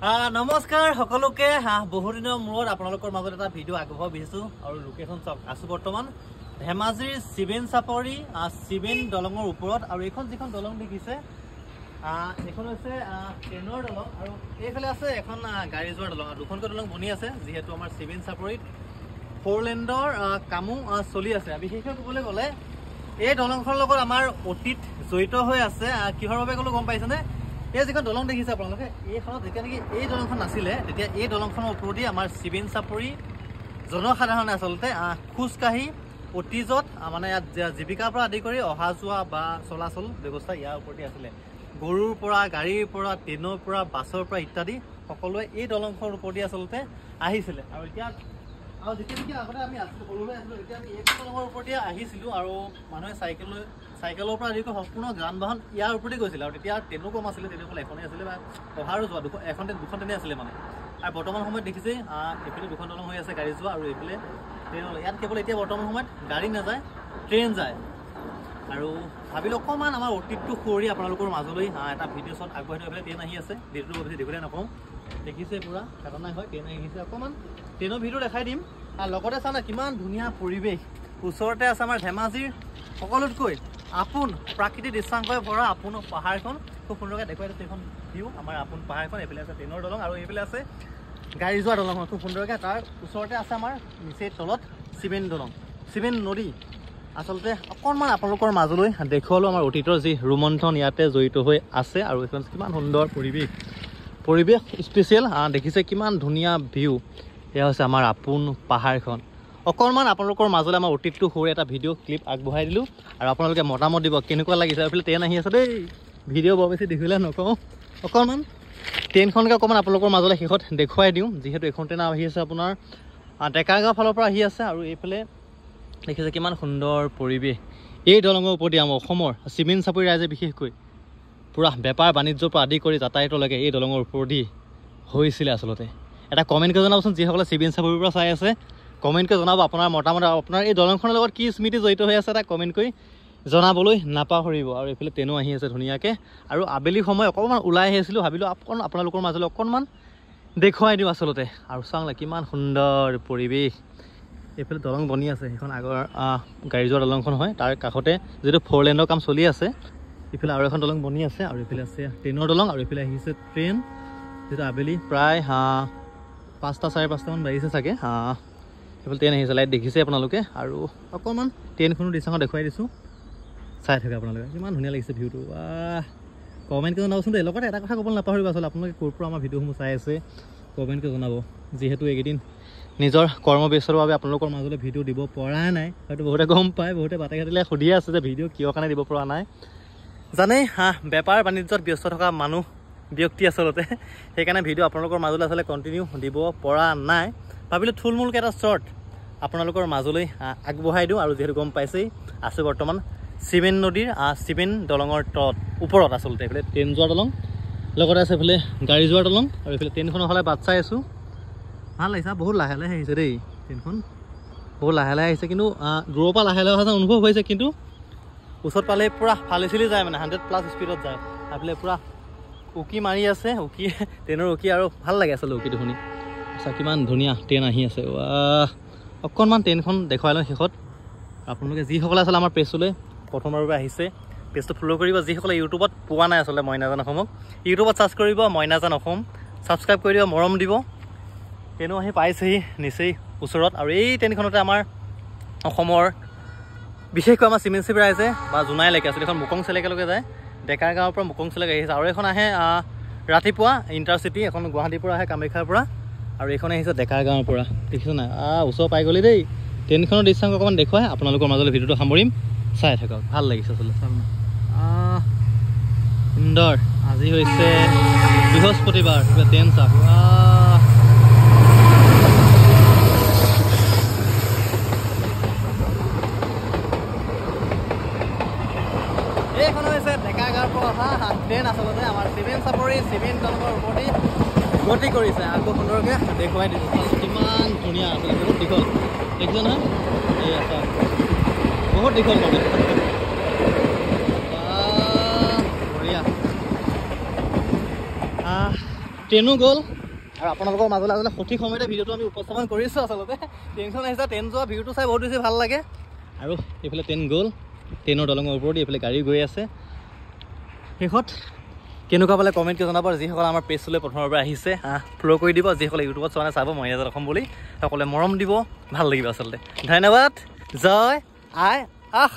নমস্কাৰ সকলোকে বহুত দিনৰ মূৰত আপোনালোকৰ মাজত এটা ভিডিঅ' আগবঢ়াব বিচাৰিছো আৰু লোকেশ্যন চাওক আছো বৰ্তমান ধেমাজিৰ চিবেন চাপৰি চিবেন দলঙৰ ওপৰত আৰু এইখন যিখন দলং দেখিছে এখন হৈছে ট্ৰেইনৰ দলং আৰু এইফালে আছে এখন গাড়ী যোৱাৰ দলং আৰু দুখনকৈ দলং বনি আছে যিহেতু আমাৰ চিবেন চাপৰিত 4 লেণ্ডৰ কামো চলি আছে বিশেষকৈ ক'বলৈ গ'লে এই দলংখনৰ লগত আমাৰ অতীত জড়িত হৈ আছে কিহৰ বাবে ক'লো গম পাইছেনে এই যিখন দলং দেখিছে আপোনালোকে এইখনত যেতিয়া নেকি এই দলংখন নাছিলে তেতিয়া এই দলংখনৰ ওপৰতে আমাৰ চিবেন চাপৰি জনসাধাৰণে আচলতে খোজকাঢ়ি অতীজত মানে ইয়াত জীৱিকাৰ পৰা আদি কৰি অহা যোৱা বা চলাচল ব্যৱস্থা ইয়াৰ ওপৰতে আছিলে গৰুৰ পৰা গাড়ীৰ পৰা ট্ৰেইনৰ পৰা বাছৰ পৰা ইত্যাদি সকলোৱে এই দলংখনৰ ওপৰতে আচলতে আহিছিলে আৰু এতিয়া আৰু যেতিয়া নেকি আগতে আমি সকলোলৈ আছিলোঁ এতিয়া আমি এই দলঙৰ ওপৰতে আহিছিলোঁ আৰু মানুহে চাইকেলৰ পৰা আদি কৰি সম্পূৰ্ণ যান বাহন ইয়াৰ ওপৰতে গৈছিলে আৰু তেতিয়া ট্ৰেইনো কম আছিলে ট্ৰেইন অকল এখনেই আছিলে বা অহাৰো যোৱা দুখন ট্ৰেইনেই আছিলে মানে আৰু বৰ্তমান সময়ত দেখিছেই এইফালে দুখন দলং হৈ আছে গাড়ী যোৱা আৰু এইফালে ট্ৰেইন ইয়াত কেৱল এতিয়া বৰ্তমান সময়ত গাড়ী নাযায় ট্ৰেইন যায় আৰু ভাবিলোঁ অকণমান আমাৰ অতীতটো সুঁৱৰি আপোনালোকৰ মাজলৈ এটা ভিডিঅ' শ্বট আগবঢ়াই থৈ এইফালে ট্ৰেইন আহি আছে ভিডিঅ'টো ভাবিছে দেখিবলৈ নকওঁ দেখিছে পুৰা ঘটনাই হয় ট্ৰেইন আহিছে অকণমান ট্ৰেইনৰ ভিডিঅ' দেখাই দিম আৰু লগতে চাওঁ না কিমান ধুনীয়া পৰিৱেশ ওচৰতে আছে আমাৰ ধেমাজিৰ সকলোতকৈ আপোন প্ৰাকৃতিক দৃশ্যাংশই ভৰা আপোন পাহাৰখন খুব সুন্দৰকৈ দেখুৱাই দিছে এইখন ভিউ আমাৰ আপোন পাহাৰখন এইফালে আছে ট্ৰেইনৰ দলং আৰু এইফালে আছে গাড়ী যোৱা দলংখন খুব সুন্দৰকৈ তাৰ ওচৰতে আছে আমাৰ নিচেই তলত চিবেন দলং চিবেন নদী আচলতে অকণমান আপোনালোকৰ মাজলৈ দেখুৱালোঁ আমাৰ অতীতৰ যি ৰোমন্থন ইয়াতে জড়িত হৈ আছে আৰু এইখন কিমান সুন্দৰ পৰিৱেশ স্পেচিয়েল দেখিছে কিমান ধুনীয়া ভিউ এয়া হৈছে আমাৰ আপোন পাহাৰখন অকণমান আপোনালোকৰ মাজলৈ আমাৰ অতীতটো সুঁৱৰি এটা ভিডিঅ' ক্লিপ আগবঢ়াই দিলোঁ আৰু আপোনালোকে মতামত দিব কেনেকুৱা লাগিছে এইফালে ট্ৰেইন আহি আছে দেই ভিডিঅ' বৰ বেছি দেখিলে নকওঁ অকণমান ট্ৰেইনখনকে অকণমান আপোনালোকৰ মাজলৈ শেষত দেখুৱাই দিওঁ যিহেতু এখন ট্ৰেইন আহি আছে আপোনাৰ ডেকাৰগাঁও ফালৰ পৰা আহি আছে আৰু এইফালে দেখিছে কিমান সুন্দৰ পৰিৱেশ এই দলঙৰ ওপৰতে আমাৰ অসমৰ চিবেন চাপৰি ৰাইজে বিশেষকৈ পূৰা বেপাৰ বাণিজ্যৰ পৰা আদি কৰি যাতায়াতলৈকে এই দলঙৰ ওপৰতে হৈছিলে আচলতে এটা কমেণ্টকৈ জনাবচোন যিসকলে চিবেন চাপৰিৰ পৰা চাই আছে কমেণ্টকৈ জনাব আপোনাৰ মতামত আপোনাৰ এই দলংখনৰ লগত কি স্মৃতি জড়িত হৈ আছে এটা কমেণ্ট কৰি জনাবলৈ নাপাহৰিব আৰু এইফালে ট্ৰেইনো আহি আছে ধুনীয়াকৈ আৰু আবেলি সময় অকণমান ওলাই আহিছিলোঁ ভাবিলোঁ আপোনালোকৰ মাজলৈ অকণমান দেখুৱাই দিওঁ আচলতে আৰু চাওঁলে কিমান সুন্দৰ পৰিৱেশ এইফালে দলং বনি আছে সেইখন আগৰ গাড়ী যোৱা দলংখন হয় তাৰ কাষতে যিটো 4 লেণ্ডৰ কাম চলি আছে ইফালে আৰু এখন দলং বনি আছে আৰু এইফালে আছে ট্ৰেইনৰ দলং আৰু এইফালে আহিছে ট্ৰেইন যিটো আবেলি প্ৰায় 5টা 5:30মান বাজিছে চাগে এইফালে ট্ৰেইন আহিছে লাইট দেখিছে আপোনালোকে আৰু অকণমান ট্ৰেইনখনো দৃশ্যাংশ দেখুৱাই দিছোঁ চাই থাকে আপোনালোকে কিমান ধুনীয়া লাগিছে ভিউটো কমেণ্টকৈ জনাবচোন দেই লগতে এটা কথা ক'বলৈ নাপাহৰিব আচলতে আপোনালোকে ক'ৰ পৰা আমাৰ ভিডিঅ'সমূহ চাই আছে কমেণ্টকৈ জনাব যিহেতু এইকেইদিন নিজৰ কৰ্মব্যস্ততাৰ বাবে আপোনালোকৰ মাজলৈ ভিডিঅ' দিব পৰা নাই হয়তো বহুতে গম পায় বহুতে বাটে ঘাটিলে সুধিয়ে আছে যে ভিডিঅ' কিয় কাৰণে দিব পৰা নাই জানেই বেপাৰ বাণিজ্যত ব্যস্ত থকা ব্যক্তি আচলতে সেইকাৰণে ভিডিঅ' আপোনালোকৰ মাজলৈ আচলতে কণ্টিনিউ দিব পৰা নাই ভাবিলোঁ থুলমূলকৈ এটা শ্বৰ্ট আপোনালোকৰ মাজলৈ আগবঢ়াই দিওঁ আৰু যিহেতু গম পাইছেই আছোঁ বৰ্তমান চিবেন নদীৰ চিবেন দলঙৰ ওপৰত আচলতে এইফালে ট্ৰেইন যোৱা দলং লগতে আছে এইফালে গাড়ী যোৱাৰ দলং আৰু এইফালে ট্ৰেইনখনৰ ফালে বাট চাই আছোঁ ভাল লাগিছে বহুত লাহে লাহে আহিছে দেই ট্ৰেইনখন বহুত লাহে লাহে আহিছে কিন্তু দূৰৰ পৰা লাহে লাহে অহা অনুভৱ হৈছে কিন্তু ওচৰত পালে পূৰা ফালি চিলি যায় মানে 100+ স্পীডত যায় এইফালে পূৰা উকি মাৰি আছে ট্ৰেইনৰ উকি আৰু ভাল লাগে আচলতে উকিটো শুনি আচ্ছা কিমান ধুনীয়া ট্ৰেইন আহি আছে অকণমান ট্ৰেইনখন দেখুৱাই লওঁ শেষত আপোনালোকে যিসকলে আচলতে আমাৰ পেজটোলৈ প্ৰথমবাৰৰ বাবে আহিছে পেজটো ফ'ল' কৰিব যিসকলে ইউটিউবত পোৱা নাই আচলতে মই নাজান অসমক ইউটিউবত ছাৰ্চ কৰিব মই নাজান অসম ছাবস্ক্ৰাইব কৰি দিব মৰম দিব ট্ৰেইনো আহি পাইছেহি নিচেই ওচৰত আৰু এই ট্ৰেইনখনতে আমাৰ অসমৰ বিশেষকৈ আমাৰ চিমেন চাপৰি ৰাইজে বা জোনাইলৈকে আচলতে এখন মুকং চেলেকালৈকে যায় ডেকাৰগাঁৱৰ পৰা মুকং চেলেকা আহিছে আৰু এখন আহে ৰাতিপুৱা ইণ্টাৰচিটি এখন গুৱাহাটীৰ পৰা আহে কামাখ্যাৰ পৰা আৰু এইখন আহিছে ডেকাৰগাঁৱৰ পৰা দেখিছোঁ নাই ওচৰ পাই গ'লি দেই ট্ৰেইনখনৰ দৃশ্যাংশ অকণমান দেখুৱাই আপোনালোকৰ মাজলৈ ভিডিঅ'টো সামৰিম চাই থাকক ভাল লাগিছে আচলতে সুন্দৰ আজি হৈছে বৃহস্পতিবাৰ ট্ৰেইন চাওক এইখন হৈছে ডেকাৰগাঁৱৰ পৰা অহা ট্ৰেইন আচলতে আমাৰ চিবেন চাপৰি চিবেন দলঙৰ ওপৰতে গতি কৰিছে আকৌ সুন্দৰকৈ দেখুৱাই দিছোঁ কিমান ধুনীয়া আচলতে বহুত দীঘল দেখিছে নহয় এই আছা বহুত দীঘল মানে বঢ়িয়া ট্ৰেইনো গ'ল আৰু আপোনালোকৰ মাজলৈ আচলতে সঠিক সময়তে ভিডিঅ'টো আমি উপস্থাপন কৰিছোঁ আচলতে ট্ৰেইনখন আহিছে ট্ৰেইন যোৱা ভিউটো চাই বহুত বেছি ভাল লাগে আৰু এইফালে ট্ৰেইন গ'ল ট্ৰেইনৰ দলঙৰ ওপৰত এইফালে গাড়ী গৈ আছে শেষত কেনেকুৱা পালে কমেণ্ট কৰি জনাব যিসকলে আমাৰ পেজটোলৈ প্ৰথমৰ পৰা আহিছে ফ'ল' কৰি দিব যিসকলে ইউটিউবত চোৱা নাই চাব মহিলাজাত অসম বুলি সকলোৱে মৰম দিব ভাল লাগিব আচলতে ধন্যবাদ জয় আই আহ